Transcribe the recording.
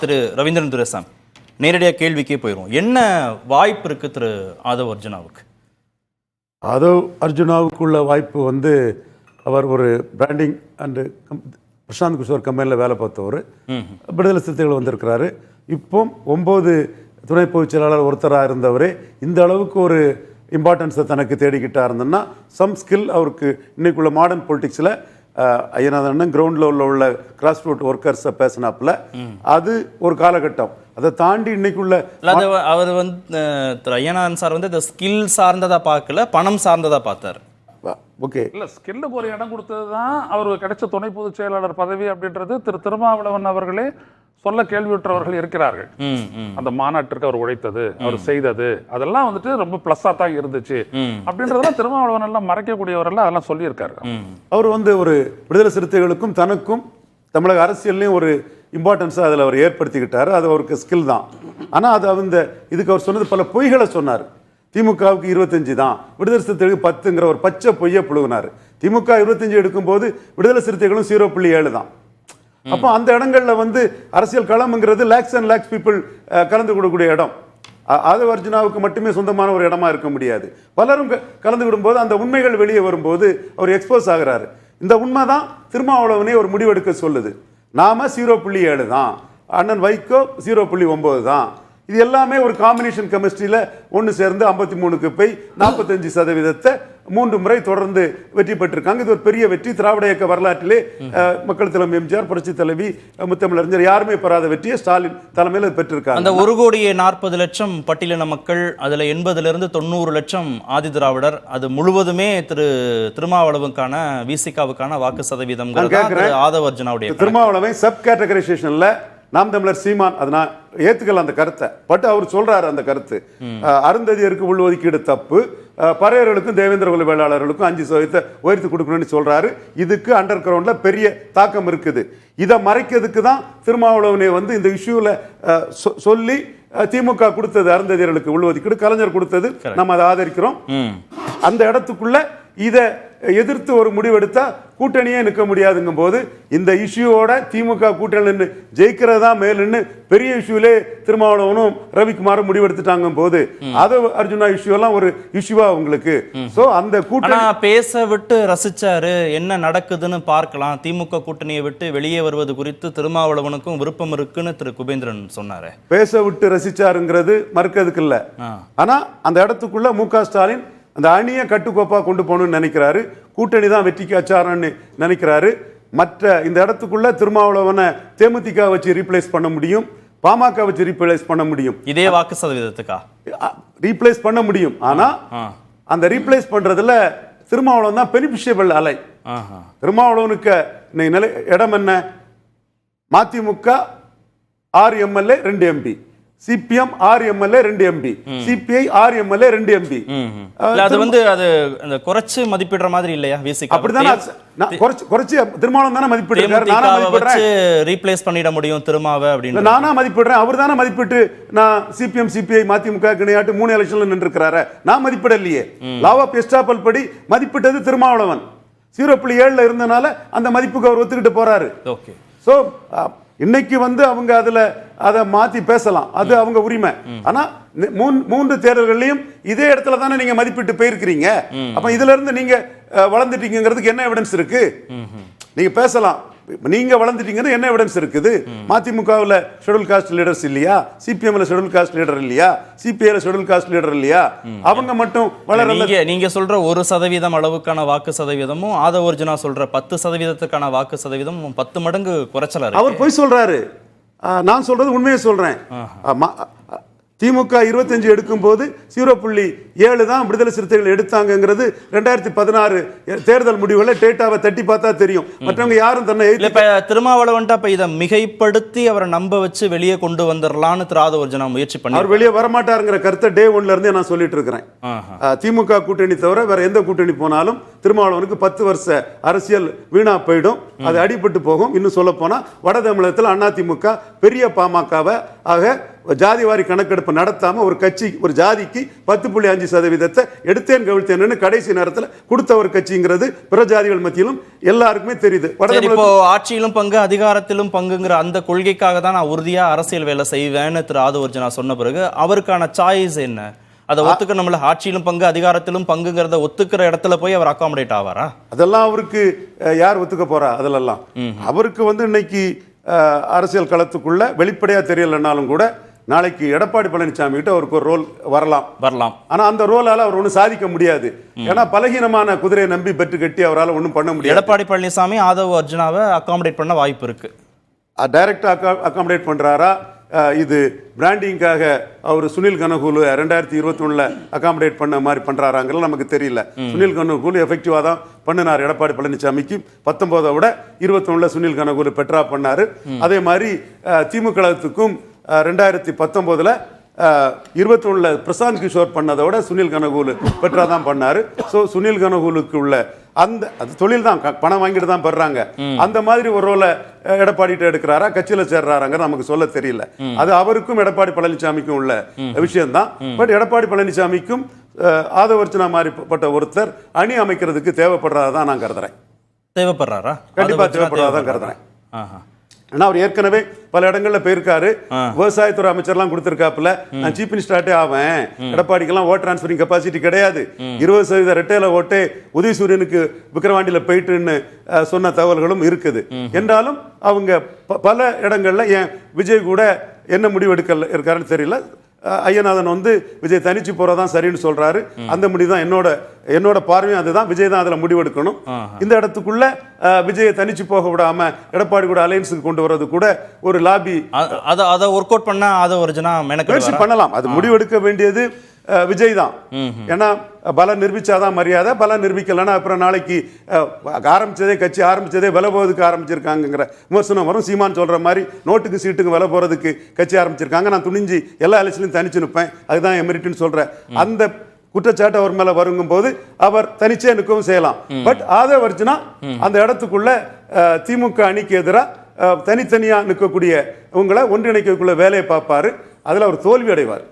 திரு ரவீந்திரன் துரைசாமி, நேரடியாக கேள்விக்கே போயிடும். என்ன வாய்ப்பு இருக்கு திரு ஆதவ் அர்ஜுனாவுக்கு? ஆதவ் அர்ஜுனாவுக்குள்ள வாய்ப்பு அவர் ஒரு பிராண்டிங் அண்டு பிரசாந்த் கிஷோர் கம்பெனியில் வேலை பார்த்தவர். விடுதலை சிறுத்தைகள் வந்திருக்கிறாரு. இப்போ 9 துணை பொதுச் செயலாளர் ஒருத்தராக இருந்தவரே இந்த அளவுக்கு ஒரு இம்பார்ட்டன்ஸை தனக்கு தேடிக்கிட்டா இருந்தோன்னா சம் ஸ்கில் அவருக்கு இன்னைக்குள்ள மாடர்ன் பொலிட்டிக்ஸில் ஐயநாதன் கிரவுண்ட் லெவலில் உள்ள கிராஸ் ரூட் ஒர்க்கர்ஸை பேசினாப்புல அது ஒரு காலகட்டம். அதை தாண்டி இன்னைக்குள்ள அவர் திரு ஐயநாதன் சார் இந்த ஸ்கில் சார்ந்ததா பார்க்கல, பணம் சார்ந்ததா பார்த்தாரு. ஓகே, இல்லை ஸ்கில்லுக்கு ஒரு இடம் கொடுத்தது தான் அவருக்கு கிடைச்ச துணை பொதுச் செயலாளர் பதவி அப்படின்றது திரு திருமாவளவன் அவர்களே சொல்ல கேள்வியுற்றவர்கள் இருக்கிறார்கள். அந்த மாநாட்டிற்கு அவர் உழைத்தது, அவர் செய்தது அதெல்லாம் ரொம்ப பிளஸ்ஸா தான் இருந்துச்சு அப்படின்றதெல்லாம் திருமாவளவன் எல்லாம் மறைக்கக்கூடியவர்கள் அதெல்லாம் சொல்லியிருக்காரு. அவர் ஒரு விடுதலை சிறுத்தைகளுக்கும் தனக்கும் தமிழக அரசியல்லையும் ஒரு இம்பார்ட்டன்ஸாக அதில் அவர் ஏற்படுத்திக்கிட்டாரு. அது அவருக்கு ஸ்கில் தான். ஆனால் அது இதுக்கு அவர் சொன்னது பல பொய்களை சொன்னார். திமுகவுக்கு 25 தான், விடுதலை சிறுத்தைகளுக்கு 10ங்கிற ஒரு பச்சை பொய்யை புழுகினார். திமுக 25 எடுக்கும்போது விடுதலை சிறுத்தைகளும் 0.7 தான். அப்போ அந்த இடங்கள்ல அரசியல் களம்ங்கிறது லேக்ஸ் அண்ட் லேக்ஸ் பீப்புள் கலந்து கொடுக்கக்கூடிய இடம். ஆதவ் அர்ஜுனாவுக்கு மட்டுமே சொந்தமான ஒரு இடமா இருக்க முடியாது. பலரும் கலந்து விடும்போது அந்த உண்மைகள் வெளியே வரும்போது அவர் எக்ஸ்போஸ் ஆகிறாரு. இந்த உண்மை தான் திருமாவளவனே ஒரு முடிவெடுக்க சொல்லுது. நாம 0.7 தான், அண்ணன் வைகோ 0.9 தான். இது எல்லாமே ஒரு காம்பினேஷன் கெமிஸ்ட்ரியில் ஒன்று சேர்ந்து 53க்கு போய் 45% 3 முறை தொடர்ந்து வெற்றி பெற்றிருக்காங்க. இது ஒரு பெரிய வெற்றி. திராவிட இயக்க வரலாற்றிலே மக்கள் தலைமை எம்ஜிஆர், புரட்சி தலைவி முத்தமிழறிஞர் யாருமே பெறாத வெற்றியை ஸ்டாலின் தலைமையில் பெற்றிருக்காங்க. அந்த 1,40,00,000 பட்டியலின மக்கள், அதில் 80லிருந்து 90 லட்சம் ஆதி திராவிடர், அது முழுவதுமே திருமாவளவுக்கான விசிகாவுக்கான வாக்கு சதவீதம். ஆதவ் அர்ஜுனாவுடைய திருமாவளவன் சப் கேட்டகரைசேஷன்ல நாம் தமிழர் சீமான் அதை நான் ஏத்துக்கல அந்த கருத்தை. பட் அவர் சொல்றாரு அந்த கருத்து அருந்ததியருக்கு உள்ஒதுக்கீடு தப்பு, பறையர்களுக்கும் தேவேந்திர குல வேளாளர்களுக்கும் 5% உயர்த்தி கொடுக்கணும்னு சொல்றாரு. இதுக்கு அண்டர் கிரவுண்ட்ல பெரிய தாக்கம் இருக்குது. இதை மறைக்கிறதுக்கு தான் திருமாவளவனே இந்த இஷ்யூல சொல்லி திமுக கொடுத்தது அருந்ததியர்களுக்கு உள்ஒதுக்கீடு, கலைஞர் கொடுத்தது, நம்ம அதை ஆதரிக்கிறோம். அந்த இடத்துக்குள்ள இதை எதிர்த்து ஒரு முடிவெடுத்தா கூட்டணியே நிற்க முடியாதுங்கும் போது இந்த இஷ்யூவோட திமுக கூட்டணி ஜெயிக்கிறதா மேலுன்னு பெரிய இஷ்யூலே திருமாவளவனும் ரவிக்குமாரும் முடிவெடுத்துட்டாங்க போது ஆதவ் அர்ஜுனா இஷ்யூ எல்லாம் ஒரு இஷ்யூவா உங்களுக்கு. சோ அந்த கூட்டணி பேச விட்டு ரசிச்சாரு, என்ன நடக்குதுன்னு பார்க்கலாம், திமுக கூட்டணியை விட்டு வெளியே வருவது குறித்து திருமாவளவனுக்கும் விருப்பம் இருக்குன்னு திரு குபேந்திரன் சொன்னாரு. பேச விட்டு ரசிச்சாருங்கிறது மறுக்கிறதுக்கு இல்ல. ஆனா அந்த இடத்துக்குள்ள மு.க. ஸ்டாலின் அந்த அணியை கட்டுக்கோப்பா கொண்டு போகணும்னு நினைக்கிறாரு. கூட்டணி தான் வெற்றிக்கு அச்சாரன்னு நினைக்கிறாரு. மற்ற இந்த இடத்துக்குள்ள திருமாவளவனை தேமுதிக வச்சு ரீப்ளேஸ் பண்ண முடியும், பாமக வச்சு ரீப்ளேஸ் பண்ண முடியும். இதே வாக்கு சதவீதத்துக்கா ரீப்ளேஸ் பண்ண முடியும். ஆனா அந்த ரீப்ளேஸ் பண்றதுல திருமாவளவன் தான் பெனிஃபிஷியபிள் அலை. திருமாவளவனுக்கு இடம் என்ன? மதிமுக 6 MLA 2 MP, CPM 6 MLA 2 MP, CBI 6 MLA 2 MP. அது அது அந்த குறைச்சு மதிப்பிடுற மாதிரி இல்லையா? அப்படிதானே குறைச்சு திருமாவளவன் தானே மதிப்பிடுறாரு. நானா மதிப்பிடுறேன் ரீப்ளேஸ் பண்ணிட முடியும் திருமாவை அப்படின்னு நானா மதிப்பிடுறேன். அவர் தானே மதிப்பிட்டு நான் சிபிஎம் சிபிஐ மதிமுக இணையாட்டு 3 எலெக்ஷன்ல நின்றுக்கிறாரு. நான் மதிப்பிடலையே. லா ஆஃப் எஸ்டாப்பல் படி மதிப்பிட்டது திருமாவளவன். 0.7 இருந்தனால அந்த மதிப்புக்கு அவர் ஒத்துக்கிட்டு போறாரு. ஓகே. சோ இன்னைக்கு அவங்க அதை மாத்தி பேசலாம், அது அவங்க உரிமை. ஆனா 3 தேர்தல்களையும் இதே இடத்துல தானே நீங்க மதிப்பிட்டு போயிருக்கிறீங்க. அப்ப இதுல இருந்து நீங்க வளர்ந்துட்டீங்கிறதுக்கு என்ன எவிடன்ஸ் இருக்கு? நீங்க பேசலாம், நீங்க வளர்ந்துட்டீங்கிறது என்ன எவிடன்ஸ் இருக்குது? மதிமுகவில் ஷெட்யூல் காஸ்ட் லீடர்ஸ் இல்லையா? சிபிஎம்ல ஷெட்யூல் காஸ்ட் லீடர் இல்லையா? சிபிஐல ஷெட்யூல் காஸ்ட் லீடர் இல்லையா? அவங்க மட்டும் வளரல. நீங்க சொல்ற 1% அளவுக்கான வாக்கு சதவீதமும் ஆதவ் அர்ஜுனா சொல்ற 10%க்கான வாக்கு சதவீதம் 10 மடங்கு குறைச்சலா இருக்கு. அவர் போய் சொல்றாரு, நான் சொல்றது உண்மையை சொல்றேன். திமுக 25 எடுக்கும் போது 0.7 தான் விடுதலை சிறுத்தைகள் எடுத்தாங்கிறது 2016 தேர்தல் முடிவுல டேட்டாவை தட்டி பார்த்தா தெரியும். மற்றவங்க யாரும் தன்னை திருமாவளவன் இதை மிகைப்படுத்தி அவரை நம்ப வச்சு வெளியே கொண்டு வந்துடலான்னு ஆதவ் அர்ஜுனா முயற்சி பண்ணி அவர் வெளியே வரமாட்டாருங்கிற கருத்தை டே 1ல இருந்தே நான் சொல்லிட்டு இருக்கிறேன். திமுக கூட்டணி தவிர வேற எந்த கூட்டணி போனாலும் திருமாவளவனுக்கு 10 வருஷ அரசியல் வீணா போயிடும், அது அடிபட்டு போகும். இன்னும் சொல்ல போனா வட தமிழகத்தில் அதிமுக பெரிய பாமகவை ஆக ஜாதிவாரி கணக்கெடுப்பு நடத்தாம ஒரு கட்சி ஒரு ஜாதிக்கு 10.5% எடுத்தேன் கவிழ்த்தேன்னு கடைசி நேரத்தில் கொடுத்த ஒரு கட்சிங்கிறது பிற ஜாதிகள் மத்தியிலும் எல்லாருக்குமே தெரியுது. இப்போ ஆட்சியிலும் பங்கு அதிகாரத்திலும் பங்குங்கிற அந்த கொள்கைக்காக தான் நான் உறுதியா அரசியல் வேலை செய்வேன்னு திரு ஆதவர்ஜுனா சொன்ன பிறகு அவருக்கான சாய்ஸ் என்ன? அதை ஒத்துக்க நம்மள ஆட்சியிலும் பங்கு அதிகாரத்திலும் பங்குங்கிறத ஒத்துக்கிற இடத்துல போய் அவர் அகாமடேட் ஆவாரா? அதெல்லாம் அவருக்கு யார் ஒத்துக்க போறா? அதிலெல்லாம் அவருக்கு இன்னைக்கு அரசியல் களத்துக்குள்ள வெளிப்படையா தெரியலனாலும் கூட நாளைக்கு எடப்பாடி பழனிசாமி கிட்ட அவருக்கு ஒரு ரோல் வரலாம். ஆனா அந்த ரோலால அவர் ஒன்றும் சாதிக்க முடியாது. ஏன்னா பலகீனமான குதிரையை நம்பி பெற்று கட்டி அவரால் ஒன்றும் பண்ண முடியாது. எடப்பாடி பழனிசாமி ஆதவ் அர்ஜுனாவை அகாமடேட் பண்ண வாய்ப்பு இருக்கு. டைரக்டா அகாமடேட் பண்றாரா? இது பிராண்டிங்காக அவர் சுனில் கனகூலு 2021 அகாமடேட் பண்ண மாதிரி பண்றாராங்கிறது நமக்கு தெரியல. சுனில் கனகூலு எஃபெக்டிவா தான் பண்ணினார் எடப்பாடி பழனிசாமிக்கு. 19 விட 21 சுனில் கனகூலு பெட்ரா பண்ணாரு. அதே மாதிரி திமுகவுக்கும் 2019 21 பிரசாந்த் கிஷோர் பண்ணதோட சுனில் கனகூலு பெட்ரா தான் பண்ணாரு. ஸோ சுனில் கனகூலுக்கு உள்ள அது தொழில் தான், பணம் வாங்கிட்டு தான் பெறாங்க. அந்த மாதிரி ஒரு ரோலை எடப்பாடிட்டு எடுக்கிறாரா, கட்சியில சேர்றாங்க நமக்கு சொல்ல தெரியல. அது அவருக்கும் எடப்பாடி பழனிசாமிக்கும் உள்ள விஷயம் தான். பட் எடப்பாடி பழனிசாமிக்கும் ஆதவர்ஜுனா மாதிரிப்பட்ட ஒருத்தர் அணி அமைக்கிறதுக்கு தேவைப்படுறதா நான் கருதுறேன். தேவைப்படுறாரா? கண்டிப்பா தேவைப்படுறதான் கருதுறேன். ஆனா அவர் ஏற்கனவே பல இடங்கள்ல போயிருக்காரு. விவசாயத்துறை அமைச்சர்லாம் கொடுத்திருக்காப்புல, நான் சீஃப் மினிஸ்டராட்டே ஆவேன், எடப்பாடிக்கெல்லாம் ஓட் டிரான்ஸ்பரிங் கெப்பாசிட்டி கிடையாது, 20% ரெட்டையில ஓட்டே உதயசூரியனுக்கு விக்கிரவாண்டியில போயிட்டுன்னு சொன்ன தகவல்களும் இருக்குது. என்றாலும் அவங்க பல இடங்கள்ல ஏன் விஜய் கூட என்ன முடிவு எடுக்கல இருக்காருன்னு தெரியல. ஐயநாதன் விஜய் தனிச்சு போறதான் சரின்னு சொல்றாரு. அந்த முடிவு தான் என்னோட பார்வையும் அதுதான். விஜய் தான் அதுல முடிவெடுக்கணும். இந்த இடத்துக்குள்ள விஜயை தனிச்சு போக விடாம எடப்பாடி கூட அலையன்ஸுக்கு கொண்டு வர்றது கூட ஒரு லாபி. அதை ஒர்க் அவுட் பண்ணா ஆதவர்ஜுனா முயற்சி பண்ணலாம். அது முடிவெடுக்க வேண்டியது விஜய் தான். ஏன்னா பலம் நிரூபிச்சாதான் மரியாதை. பலம் நிரூபிக்கலன்னா அப்புறம் நாளைக்கு கட்சி ஆரம்பிச்சதே விலை போவதுக்கு ஆரம்பிச்சிருக்காங்கிற விமர்சனம் வரும். சீமான் சொல்ற மாதிரி நோட்டுக்கு சீட்டுக்கு விலை போறதுக்கு கட்சி ஆரம்பிச்சிருக்காங்க, நான் துணிஞ்சு எல்லா எலெக்ஷன்லையும் தனிச்சு நிற்பேன், அதுதான் எமெரிட்னு சொல்ற அந்த குற்றச்சாட்டு அவர் மேல வருங்கும் போது அவர் தனிச்சே நிற்கவும் செய்யலாம். பட் ஆதவர்ஜுனா அந்த இடத்துக்குள்ள திமுக அணிக்கு எதிராக தனித்தனியா நிற்கக்கூடிய உங்களை ஒன்றிணைக்கக்குள்ள வேலையை பார்ப்பாரு. அதுல அவர் தோல்வி அடைவார்.